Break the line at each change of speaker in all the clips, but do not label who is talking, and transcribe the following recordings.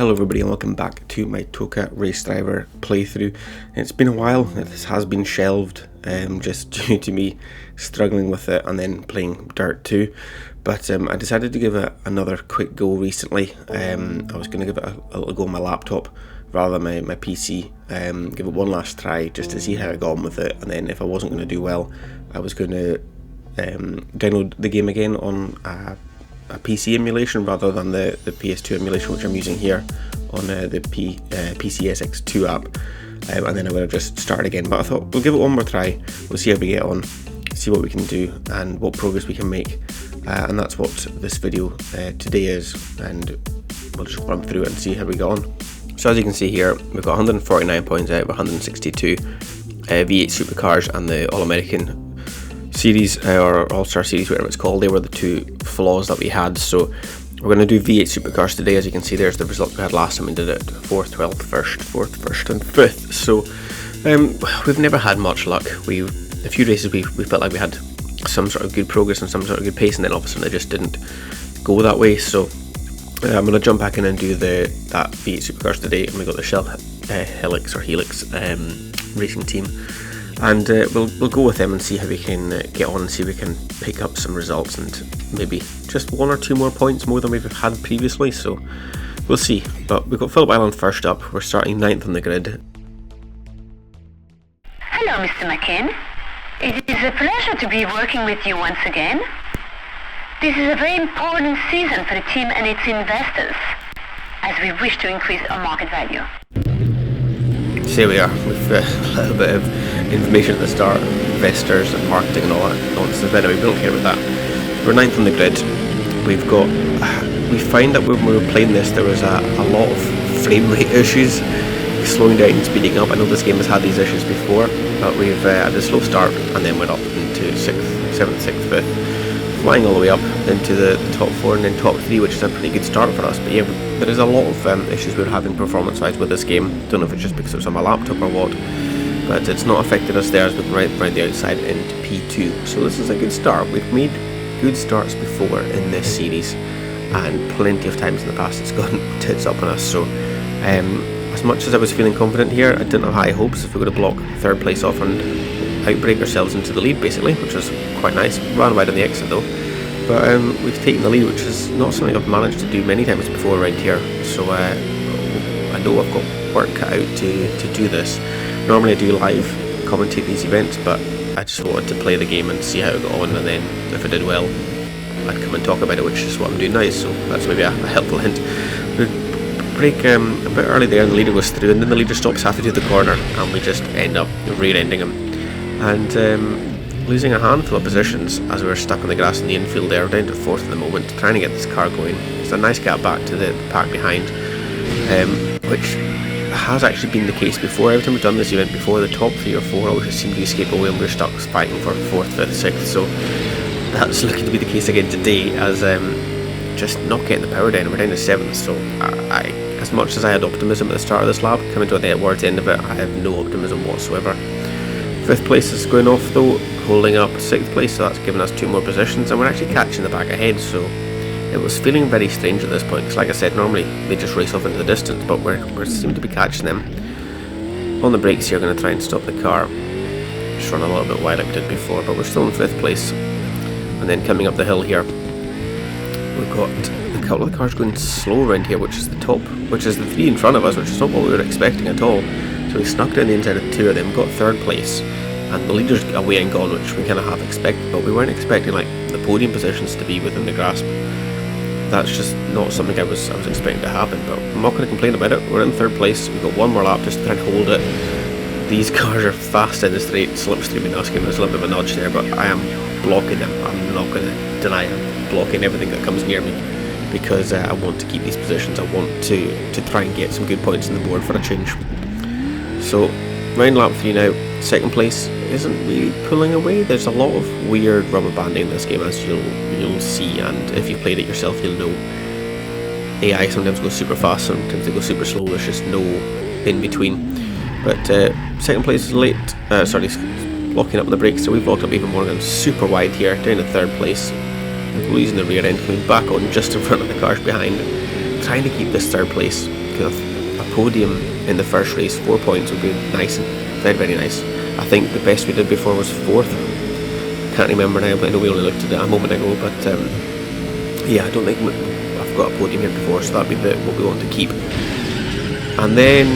Hello everybody and welcome back to my Toca race driver playthrough. It's been a while, this has been shelved just due to me struggling with it and then playing Dirt 2, but I decided to give it another quick go recently. I was going to give it a little go on my laptop rather than my PC, give it one last try just to see how I got on with it, and then if I wasn't going to do well I was going to download the game again on a PC emulation rather than the PS2 emulation, which I'm using here on the PCSX2 app, and then I would have just started again. But I thought we'll give it one more try, we'll see how we get on, see what we can do and what progress we can make, and that's what this video today is, and we'll just run through it and see how we go on. So as you can see here, we've got 149 points out of 162 V8 supercars and the All-American series, or All-Star series, whatever it's called. They were the two flaws that we had, so we're going to do V8 supercars today. As you can see, there's the result we had last time we did it: 4th, 12th, 1st, and 5th. So we've never had much luck. A few races we felt like we had some sort of good progress and some sort of good pace, and then all of a sudden it just didn't go that way. So I'm going to jump back in and do that V8 supercars today, and we got the Shell Helix racing team. And we'll go with them and see how we can get on and see if we can pick up some results and maybe just one or two more points more than we've had previously, so we'll see. But we've got Phillip Island first up. We're starting 9th on the grid.
Hello, Mr. McCain. It is a pleasure to be working with you once again. This is a very important season for the team and its investors, as we wish to increase our market value.
So here we are with a little bit of information at the start, investors and marketing and all that nonsense. Anyway, we don't care about that. We're 9th on the grid. We find that when we were playing this there was a lot of frame rate issues, slowing down and speeding up. I know this game has had these issues before, but we've had a slow start and then went up into 6th, 7th, 6th, 5th, flying all the way up into the top 4 and then top 3, which is a pretty good start for us. But yeah, there is a lot of issues we're having performance-wise with this game. Don't know if it's just because it's on my laptop or what, but it's not affected us there as we right the outside into P2. So this is a good start. We've made good starts before in this series, and plenty of times in the past it's gone tits up on us. So as much as I was feeling confident here, I didn't have high hopes if we were going to block 3rd place off and outbreak ourselves into the lead basically, which was quite nice. Ran wide on the exit though, but we've taken the lead, which is not something I've managed to do many times before around here. So I know I've got work cut out to do this. Normally I do live commentate these events, but I just wanted to play the game and see how it got on, and then if I did well I'd come and talk about it, which is what I'm doing now. So that's maybe a helpful hint. We break a bit early there and the leader goes through, and then the leader stops halfway through the corner and we just end up rear-ending him and losing a handful of positions as we were stuck on the grass in the infield there. We're down to 4th at the moment, trying to get this car going. It's a nice gap back to the pack behind, which has actually been the case before. Every time we've done this event before, the top 3 or 4 always seem to escape away and we're stuck fighting for 4th, 5th, 6th. So that's looking to be the case again today, as just not getting the power down. We're down to 7th, so as much as I had optimism at the start of this lap, coming towards the end of it, I have no optimism whatsoever. 5th place is going off though, holding up 6th place, so that's given us 2 more positions, and we're actually catching the back ahead. So it was feeling very strange at this point, because like I said, normally they just race off into the distance, but we seem to be catching them. On the brakes here, going to try and stop the car, just run a little bit wide like we did before, but we're still in 5th place. And then coming up the hill here, we've got a couple of the cars going slow around here, which is the 3 in front of us, which is not what we were expecting at all. So we snuck down the inside of 2 of them, got 3rd place, and the leader's away and gone, which we kind of half expected, but we weren't expecting like the podium positions to be within the grasp. That's just not something I was expecting to happen, but I'm not going to complain about it. We're in 3rd place, we've got one more lap just to try and hold it. These cars are fast in the straight, slipstreaming us, giving us a little bit of a nudge there, but I am blocking them. I'm not going to deny I'm blocking everything that comes near me, because I want to keep these positions. I want to try and get some good points on the board for a change. So round lap 3 now, 2nd place isn't really pulling away. There's a lot of weird rubber banding in this game, as you'll see, and if you've played it yourself you'll know. AI sometimes goes super fast, sometimes they go super slow. There's just no in between. But 2nd place is late, locking up the brakes, so we've locked up even more, going super wide here, down to 3rd place, losing the rear end, coming back on just in front of the cars behind, trying to keep this 3rd place to a podium in the first race. 4 points would be nice, very, very nice. I think the best we did before was 4th. Can't remember now, but I know we only looked at it a moment ago. But yeah, I don't think I've got a podium here before, so that'd be what we want to keep. And then,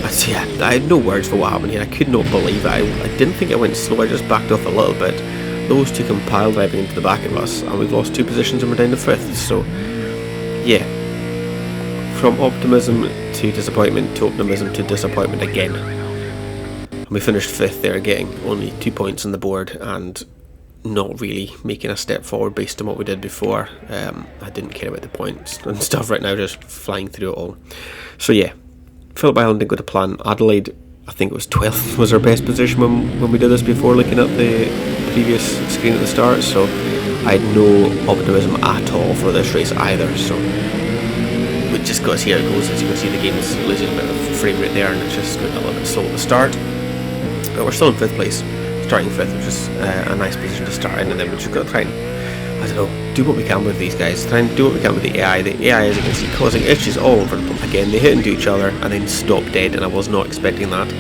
I had no words for what happened here. I could not believe it. I didn't think I went slow. I just backed off a little bit. Those two come pile driving into the back of us, and we've lost 2 positions and we're down to 5th. So, yeah. From optimism to disappointment to optimism to disappointment again. And we finished 5th there, getting only 2 points on the board and not really making a step forward based on what we did before. I didn't care about the points and stuff right now, just flying through it all. So yeah, Phillip Island didn't go to plan. Adelaide, I think it was 12th, was our best position when we did this before, looking at the previous screen at the start, so I had no optimism at all for this race either. So we just got to see how it goes. As you can see, the game is losing a bit of frame rate there, and it's just going a little bit slow at the start. But we're still in 5th place, starting 5th, which is a nice position to start in, and then we just got to try and, I don't know, do what we can with these guys, try and do what we can with the AI. The AI, as you can see, causing issues all over the place. Again, they hit into each other and then stop dead, and I was not expecting that.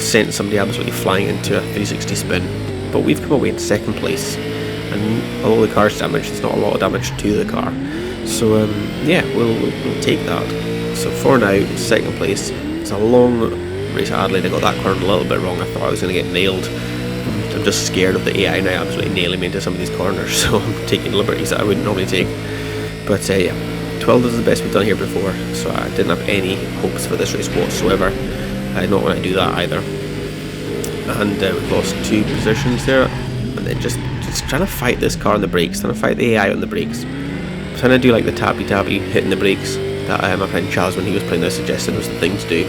Sent somebody absolutely flying into a 360 spin, but we've come away in 2nd place, and although the car's damaged, it's not a lot of damage to the car. So yeah, we'll take that. So for now, 2nd place. It's a long race at Adelaide. I got that corner a little bit wrong. I thought I was going to get nailed. I'm just scared of the AI now absolutely nailing me into some of these corners, so I'm taking liberties that I wouldn't normally take. But yeah, 12th is the best we've done here before, so I didn't have any hopes for this race whatsoever. Not when I do that either. And we've lost 2 positions there, and then just trying to fight this car on the brakes, trying to fight the AI on the brakes. Trying to do like the tappy hitting the brakes that my friend Charles, when he was playing this, suggested was the thing to do.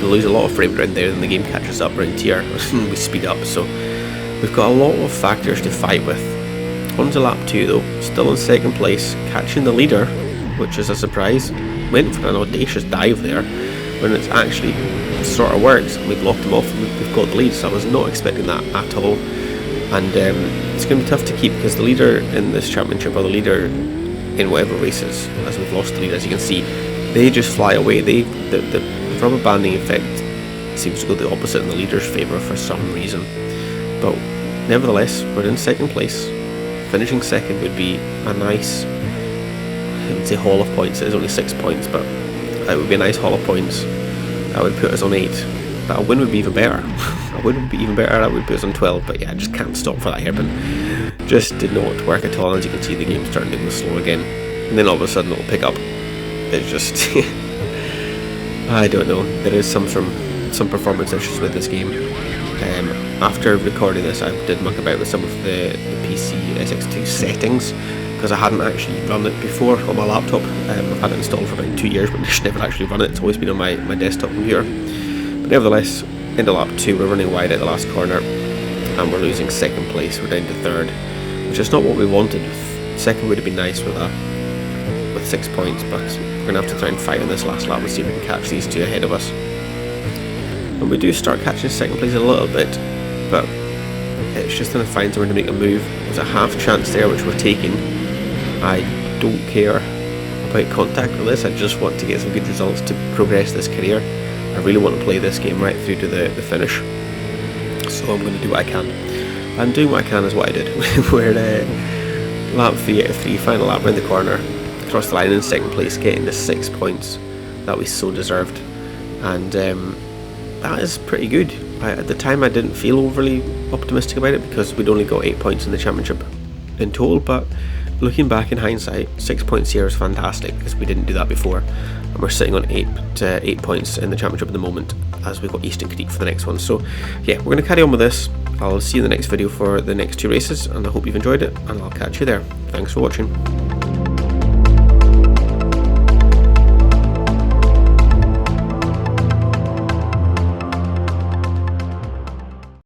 We lose a lot of frame around there, then the game catches up around here, we speed up, so we've got a lot of factors to fight with. On to lap 2 though, still in 2nd place, catching the leader, which is a surprise. Went for an audacious dive there, when it's actually sort of works. We blocked him off and we've got the lead, so I was not expecting that at all. And it's going to be tough to keep, because the leader in this championship, or the leader in whatever races, as we've lost the lead, as you can see, they just fly away. The rubber banding effect seems to go the opposite in the leader's favour for some reason. But nevertheless, we're in 2nd place. Finishing 2nd would be a nice, I would say, haul of points. It is only 6 points, but it would be a nice haul of points. That would put us on 8. But a win would be even better. A win would be even better. That would put us on 12. But yeah, I just can't stop for that hairpin. Just did not work at all. As you can see, the game's starting to go slow again, and then all of a sudden it'll pick up. It's just I don't know. There is some performance issues with this game. After recording this, I did muck about with some of the PC SX2 settings, because I hadn't actually run it before on my laptop. I've had it installed for about 2 years, but just never actually run it. It's always been on my desktop computer. But nevertheless, into lap 2, we're running wide at the last corner, and we're losing 2nd place. We're down to 3rd, which is not what we wanted. 2nd would have been nice with 6 points, but we're going to have to try and fight on this last lap and see if we can catch these 2 ahead of us. And we do start catching 2nd place a little bit, but it's just going to find somewhere to make a move. There's a half chance there, which we're taking. I don't care about contact with this. I just want to get some good results to progress this career. I really want to play this game right through to the finish, so I'm going to do what I can. And doing what I can is what I did. We're lap 3 out of 3, final lap around the corner, across the line in 2nd place, getting the 6 points that we so deserved. And that is pretty good. At the time I didn't feel overly optimistic about it, because we'd only got 8 points in the championship in total, but looking back in hindsight, 6 points here is fantastic, because we didn't do that before, and we're sitting on 8 points in the championship at the moment, as we've got Eastern Creek for the next one. So yeah, we're going to carry on with this. I'll see you in the next video for the next 2 races, and I hope you've enjoyed it, and I'll catch you there. Thanks for watching.